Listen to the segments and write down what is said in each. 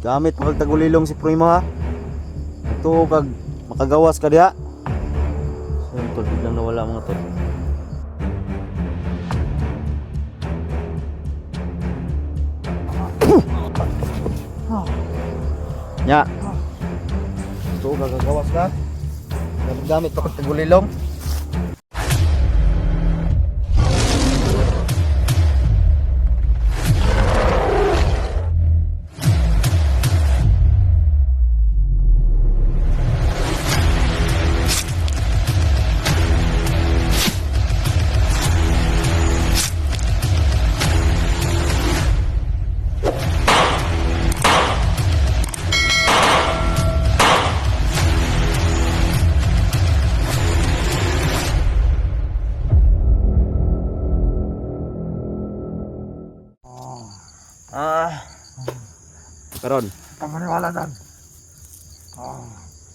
Gamit magtagulilong si Primo ha. Ito kag makagawas ka diha. So, tol, biglang nawala mga tol. Ya. Ito gagawas ka. Gamit magtagulilong. Karon. Pamaniwala dan.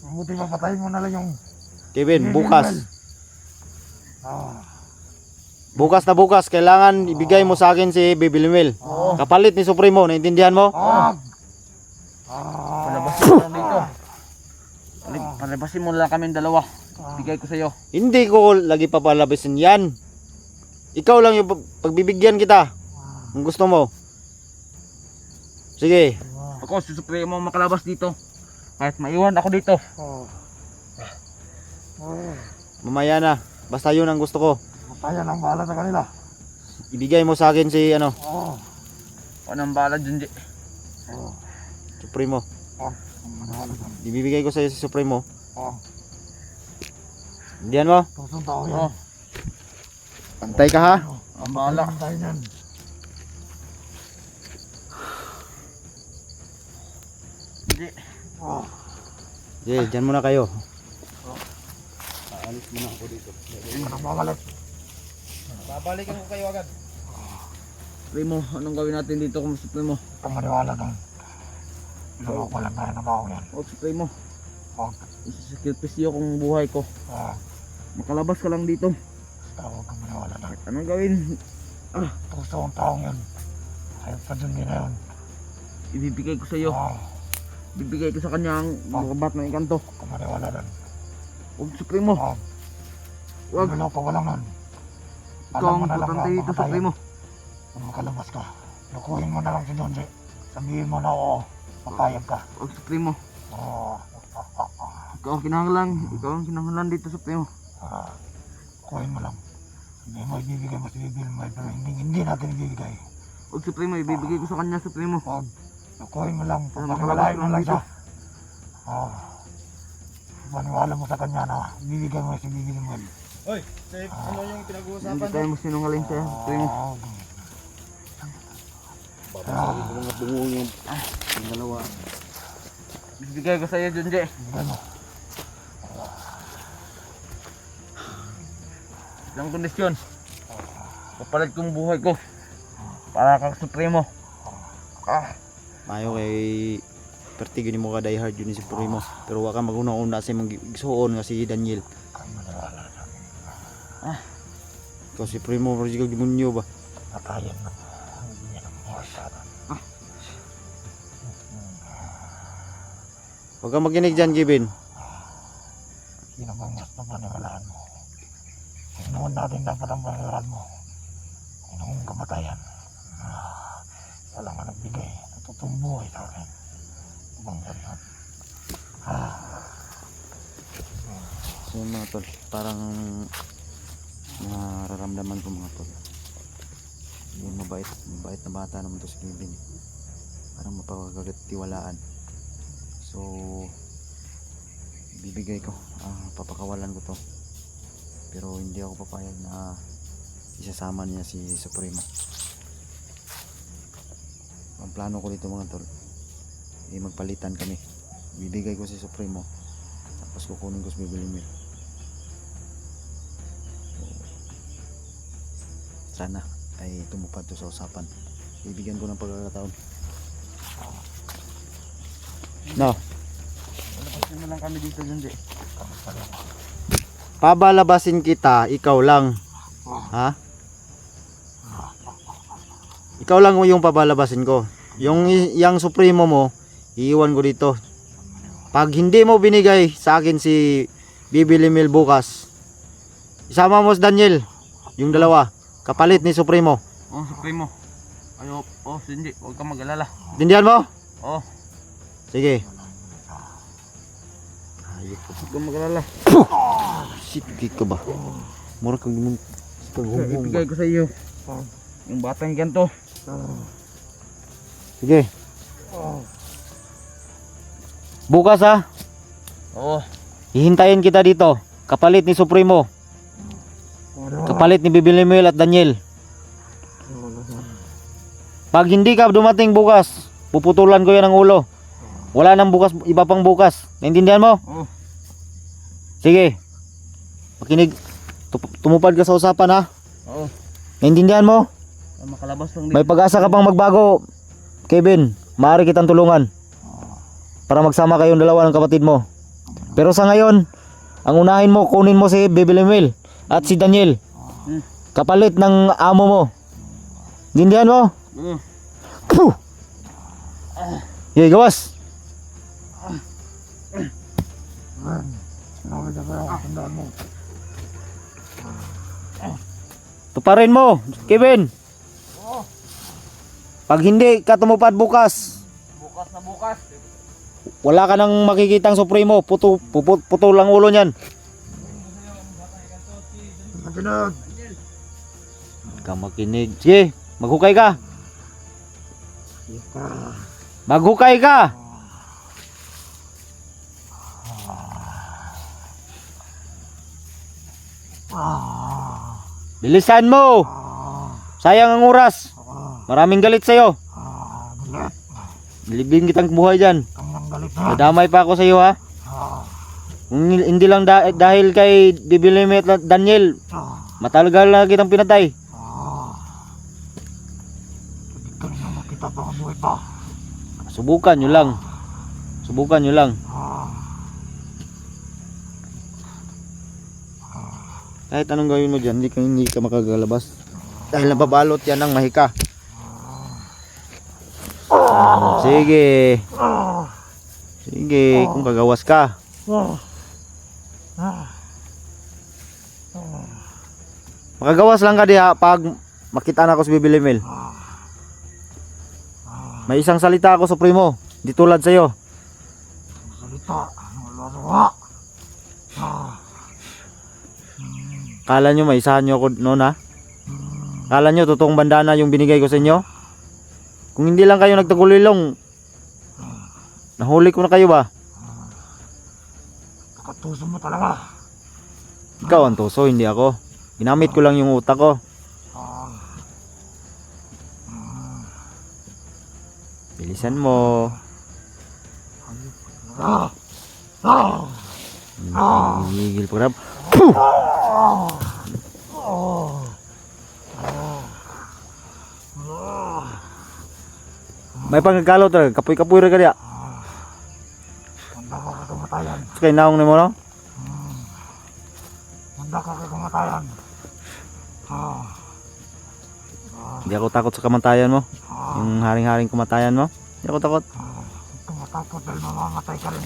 Mabuti mapatayin mo na lang yung Kevin, bukas. Ah, Bukas na bukas, kailangan ibigay mo sa akin si Baby Limel. Kapalit ni Supremo, naintindihan mo? Palabasin mo lang dito. Palabasin mo lang kami dalawa. Bigay ko sa iyo. Hindi ko lagi papalabasin yan. Ikaw lang yung pagbibigyan kita. Kung gusto mo. Sige. Ako si Supremo makalabas dito. Kahit maiwan ako dito. Mamaya na. Basta yun ang gusto ko. Matayan ang bahala sa kanila. Ibigay mo sa akin si ano, Anong bala dyan di? Supremo. Pamaniwala dan. Ibibigay ko sa iyo si Supremo. Oh, Indihan mo? tusong tao yan. Pantay ka ha. Ang bala. Patayin yan. Hindi. Sige, dyan muna kayo. Babalik. Babalikan ko kayo agad. Supremo, anong gawin natin dito kung Supremo? Pamaniwala dan. Lalo ko lang tayo na baho yan. O Supremo, Isakripisyo isasakripisyo kong buhay ko. Makalabas ka lang dito. Tawag kang maniwala dan. Anong gawin? Tusong taong yan. Ayaw sa dundi na yun. Ibibigay ko sa iyo. Bibigay ko sa kanya ang makabat na ikanto. Pamaniwala dan. Huwag Supremo. Huwag. Wala pa walang nun. Ikaw ang importante dito Supremo. Kung makalabas ka, lukuhin mo na lang si Donji. Sabihin mo na oo, makayag ka. Huwag Supremo. Ikaw ang kinahanglan. Ikaw ang kinahanglan dito Supremo. Lukuhin mo lang. Hindi mo ibibigay mo si Bibil mo, pero hindi natin ibibigay. Huwag Supremo, ibibigay ko sa kanya Supremo. Huwag. Lukuhin mo lang. Makalabas Pagpaniwalain mo lang lang dito. siya. Paniwala mo sa kanya na ibibigay mo si Bibil mo. Oy, Save, ano yung Hindi pinag-uusapan? tayo masinungaling sa Supremo. Mga bungo yung dalawa. Ibigay ko sa iyo Junji. Ibigay mo. Ilang kondisyon. Papalit kong buhay ko. Para kang Supremo. Mayo kay pertigo ni mo ka die hard yun si Supremo. Pero waka maguna-una sa magigsuon nga si Daniel. Pamaniwala sa akin. Ikaw si Supremo pero sigag demonyo ba? Patayan mo. Hindi yan ang buhay sa atin. Huwag kang makinig dyan, Kevin. Sino bang mas napaniwalaan mo? Noon natin dapat ang paniwalaan mo. Noong kamatayan. Wala nga nagbigay. Natutong buhay sa akin. Ibang ganyan. So mga tol, parang nararamdaman ko mga tol. Yung mabait na bata naman to si Kevin. Parang mapagagatiwalaan. So bibigay ko, papakawalan ko to. Pero hindi ako papayag na isasama niya si Supremo. Ang plano ko dito mga tol, magpalitan kami. Bibigay ko si Supremo, tapos kukunin ko si Baby Limel. Sana ay tumupad to sa usapan. Bibigyan ko ng pagkakataon. No. Palabasin mo lang kami dito Junji. Pabalabasin kita, ikaw lang. Ha? Ikaw lang yung pabalabasin ko. Yung Supremo mo, Iiwan ko dito. Pag hindi mo binigay sa akin si Bibilimil bukas, isama mo si Daniel, yung dalawa, kapalit ni Supremo. Oh, Supremo. Ayo, oh, hindi, huwag kang mag-alala. Tindihan mo? Oh, Sige. huwag kang mag-alala. Shit, kik ka ba? Mura kang humbong ba? Ibigay ko sa iyo. Yung batang ganito. Sige. Bukas ha, Oo. hihintayin kita dito. Kapalit ni Supremo. Kapalit ni Bibilimil at Daniel. Pag hindi ka dumating bukas, puputulan ko yan ang ulo. Wala nang bukas, iba pang bukas. Naintindihan mo? Oo. Sige. Makinig. Tumupad ka sa usapan ha. Oo. Naintindihan mo? Makalabas lang dito. May pag-asa ka pang magbago, Kevin. Maaari kitang tulungan para magsama kayong dalawa ng kapatid mo. Pero sa ngayon, ang unahin mo, kunin mo si Bibilimil at si Daniel. Kapalit ng amo mo. Naintindihan mo? Oo. Puh! Yay, gawas! Sinabi na ba yung tandaan mo? Tuparin mo, Kevin. Pag hindi ka tumupad bukas, Bukas na bukas. wala ka nang makikitang Supremo. Putol ang ulo niyan. Makinig. Ka makinig. Sige, maghukay ka. Maghukay ka. Bilisan mo. Sayang ang oras. Maraming galit sa'yo. Galit. Nilibing kitang buhay dyan. Kanyang galit na. Nadamay pa ako sa'yo ha. Kung hindi lang dahil kay Bibilimil at Daniel, matagal na kitang pinatay. Hindi ka na makita pa ang buhay pa. Subukan nyo lang. Subukan nyo lang. Kahit anong gawin mo dyan, hindi ka makagalabas. Dahil nababalot yan ng mahika. Sige. Sige, kung kagawas ka. Makagawas lang ka diha pag makita na ako si Bibilimil. May isang salita ako, Supremo. Di tulad sa'yo. Salita. Wala na nga. Kala nyo may isahan nyo ako noon ha? Kala nyo totoong bandana yung binigay ko sa inyo? Kung hindi lang kayo nagtagulilong, nahuli ko na kayo ba? Nakatuso mo talaga. Ikaw ang tuso, hindi ako. Ginamit ko lang yung utak ko. Bilisan mo. Higil po rap. May pangagkalo talaga, kapoy-kapoy ra kaya. Manda ka kakamatayan. Sakay naong ni mo no? Manda ka kakamatayan. Hindi ako takot sa kamatayan mo. Yung haring-haring kamatayan mo. Hindi ako takot. Huwag kang matakot dahil mamamatay ka rin.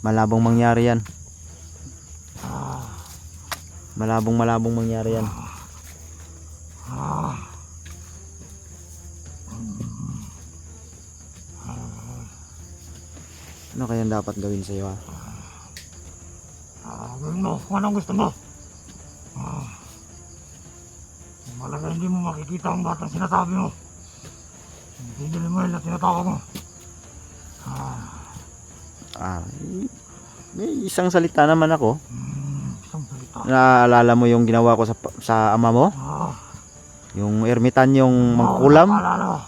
Malabong mangyari yan. Malabong mangyari yan. Ano kaya dapat gawin sa iyo ha? Gawin mo kung anong gusto mo. Malaga hindi mo makikita ang batang sinasabi mo. Hindi Bibilimil na tinatawag mo. May isang salita naman ako. Isang salita. Naalala mo yung ginawa ko sa ama mo? Yung ermitan yung mangkulam? Maalala mo.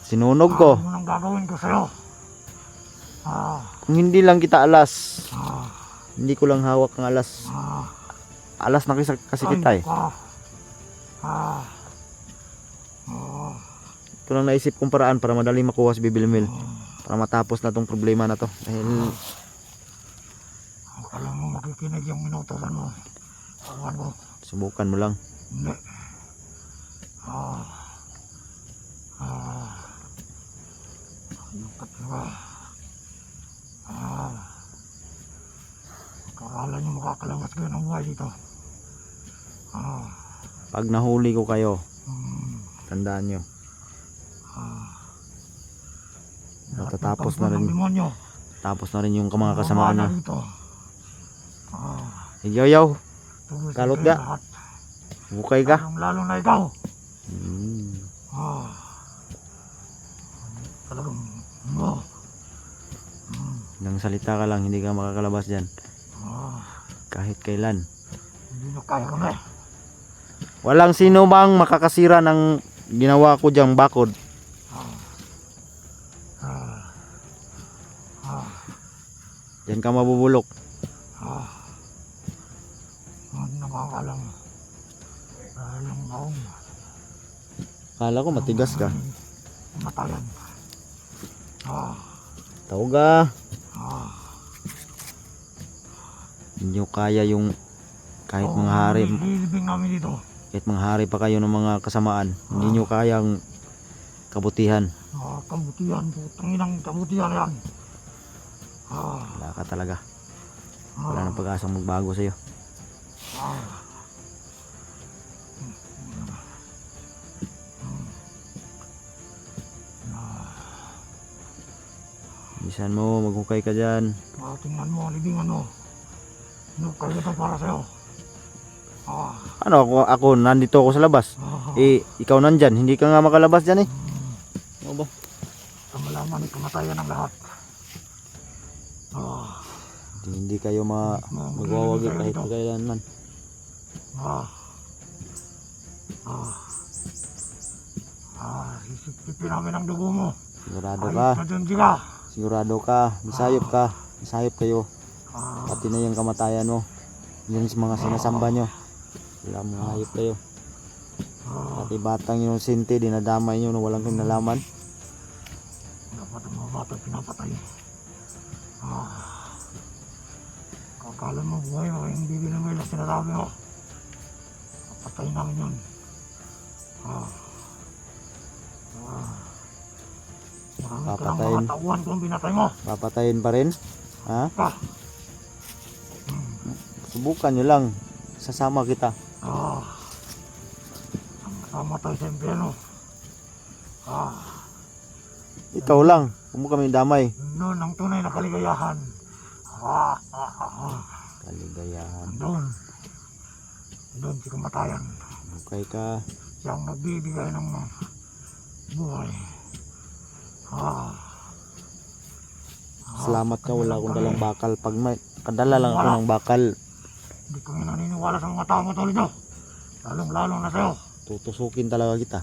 Sinunog ko. Ano nang gagawin ko sa'yo? Kung hindi lang kita alas, hindi ko lang hawak ng alas. Alas na kasi kita eh. Ito lang naisip kong paraan para madaling makuha si Bibilimil. Para matapos na tong problema na to. Dahil alam mo makikinig yung minutosan mo. Awan mo. subukan mo lang. Hindi. Yukat ka. Akala niyo makakalabas kayo ng buhay dito. Pag nahuli ko kayo, Hmm. tandaan nyo, Lahat ng Matatapos tampo na rin. ng demonyo. tapos na rin yung mga kasamaan nyo. Mamana dito. Yaw, Tubusin Kalot kayo ga. lahat. bukay ka. Lalo na ikaw. Hmm. Talagang Nang salita ka lang, hindi ka makakalabas dyan. Kahit kailan. hindi nyo kaya kami. Walang sino bang makakasira ng ginawa ko dyang bakod. Diyan ka mabubulok. Hindi na makakalam. Dahil ang maong Kala ko matigas ka. matayan. Tawga. Hindi nyo kaya yung kahit mga hari, Lilibing namin dito. kahit mga hari pa kayo ng mga kasamaan, hindi nyo kayang kabutihan. Kabutihan. Tanginang kabutihan yan. Wala ka talaga. Wala nang pag-asang magbago sa'yo. Bisan mo, maghukay ka dyan. Tingnan mo, libingan mo. Kaya ito para sa'yo. Ano ako nandito ako sa labas. Ikaw nandyan, hindi ka nga makalabas dyan eh. Ano ba? Sa malaman, kamatayan ng lahat. Hindi kayo magwawagi kahit kailanman. Sisipipin namin ang dugo mo. Sigurado Ayos ka. na dyan sila. Sigurado ka. Misayop ka. Misayop kayo. Pati na yung kamatayan mo. Yung mga sinasamba nyo. Wala mga hayop kayo. Pati batang yung sinti, dinadamay nyo na walang kinalaman. Dapat ang mga bata pinapatay. Kakala mo buhay mo, hindi binamay lang sinasabi mo. Papatayin namin yun. Marami ka lang Papatayin. mga tauhan kung binatay mo. Papatayin pa rin. Ha? Ah. Subukan nyo lang. Sasama kita. Ang sama tayo sa impyerno. Ikaw lang. Huwag mo kami damay. Noon ang tunay na kaligayahan. Kaligayahan. Doon si kamatayan. Okay ka. Siyang nagbibigay ng buhay. Salamat ka. Wala akong dalang bakal. Pag may kadala lang ako ng bakal, Hindi kami naniniwala sa mga tao mo tulad nyo. Lalong-lalo na sa'yo. tutusukin talaga kita.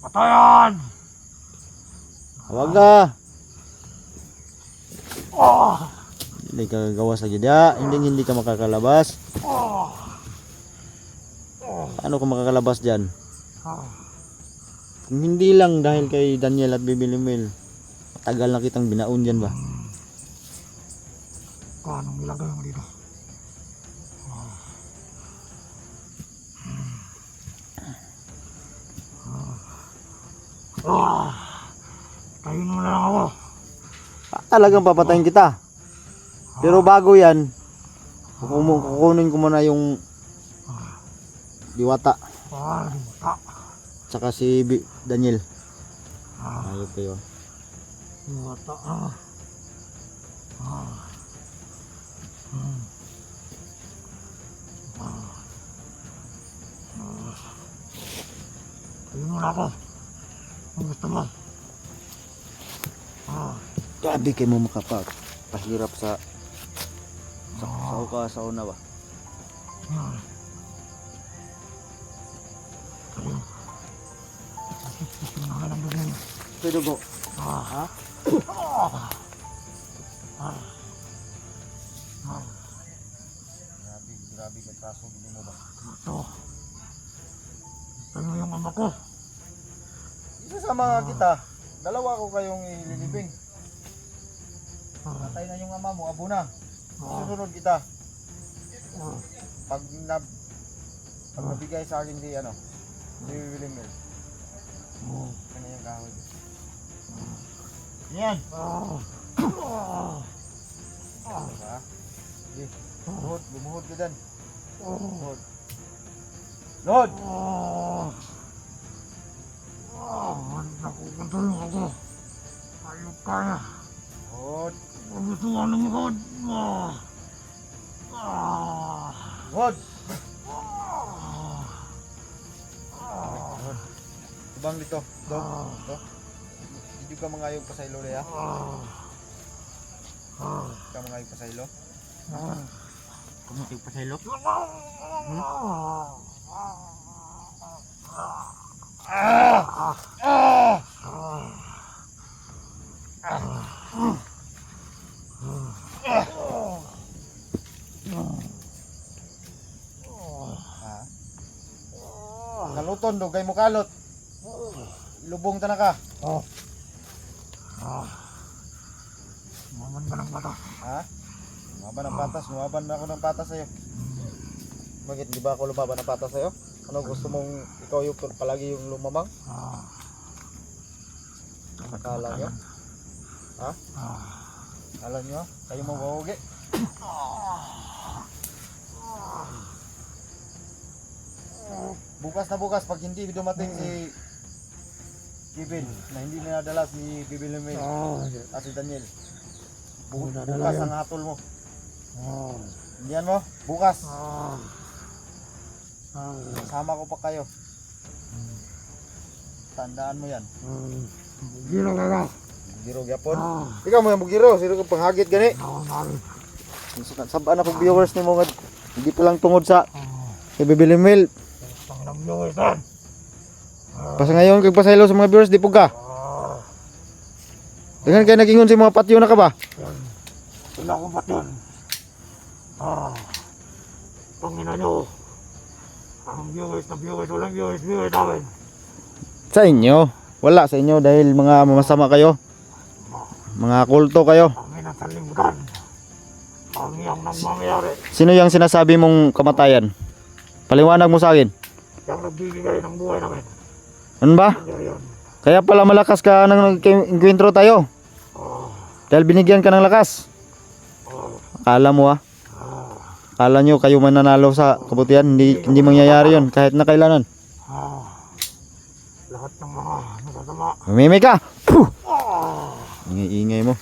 Patayan! Huwag ka. Hindi ka gagawa sa gida. Hindi ka makakalabas. Ano ka makakalabas dyan? Kung hindi lang dahil kay Daniel at Bibi Limel, tagal na kitang binaon dyan ba? Kung anong ilagay mo dito? Tayo mo na lang ako. Talagang papatayin kita. Pero bago yan, kukunin ko muna yung diwata. Limuta. Tsaka si Daniel. Ayop kayo. Limuta. Tayo mo na ako. Ang gusto mo. Grabe kayo mo makapahirap sa ka sa una ba? Tayo. Gusto mo na lang dugo mo. Ito dugo. Ha? Grabe ka kaso mo ba? Ito. Tayo yung ama ko. Isasama kita. Dalawa ko kayong ililibing. Patay na yung ama mo, abo na. Susunod kita. Pag nabigay sa akin si ano, si William Mel. Ano yung kahoy? Yan. Diba? Sige. Bumuhod ka dyan. Bumuhod. Lord! Nakukontrol ako. Ayaw kaya. Lord! Gusto ko ng likod. Lord! Tubang dito. Dito. Hindi ka mangayog pa sa ilo ya. Ka mangayog pa sa ilo. Kumutig pa sa ilo. Kaluton do kay mo kalot. Lubong ta na ka. Maman ka ng bata. Ha? Lumaban ng patas, lumaban na ako ng patas sa'yo. Bakit di ba ako lumaban ng patas sa'yo? Ano gusto mong ikaw yung palagi yung lumamang? Akala nyo? Ha? Akala nyo? Kayo mo bahugi? Bukas na bukas, pag hindi dumating si Kevin, na hindi nadala si Bibi Lumil at si Daniel, bukas ang hatol mo. Hindihan mo, bukas. Sama ko pa kayo. Tandaan mo yan. Giro ka ka. Bugiro gyapon. Ikaw mo yung bugiro, sino ka panghagit gani? Sabaan ako viewers ni mo nga hindi pa lang tungod sa Bibi Lumil. Tangnang viewers yan. Pasa ngayon kay pasaylo sa mga viewers di po ka. Dengan kay nagingon si mga patyo na ka ba? Wala akong ba't yun. Pangina nyo. Ang viewers na viewers, walang viewers namin. Sa inyo, wala sa inyo dahil mga masama kayo. Mga kulto kayo. Pangina sa limutan. Ang iyang nang mangyayari. Sino yung sinasabi mong kamatayan? Paliwanag mo sa akin. Yung nagbibigay ng buhay namin. Ano ba? Yun. Kaya pala malakas ka nang nag-encuentro tayo. Dahil binigyan ka ng lakas. Akala mo ah. Akala nyo kayo mananalo sa kabutihan. Hindi mangyayari yun kahit na kailanan. Lahat ng mga nasasama. Umimik ka! Puh! Ingay-ingay mo.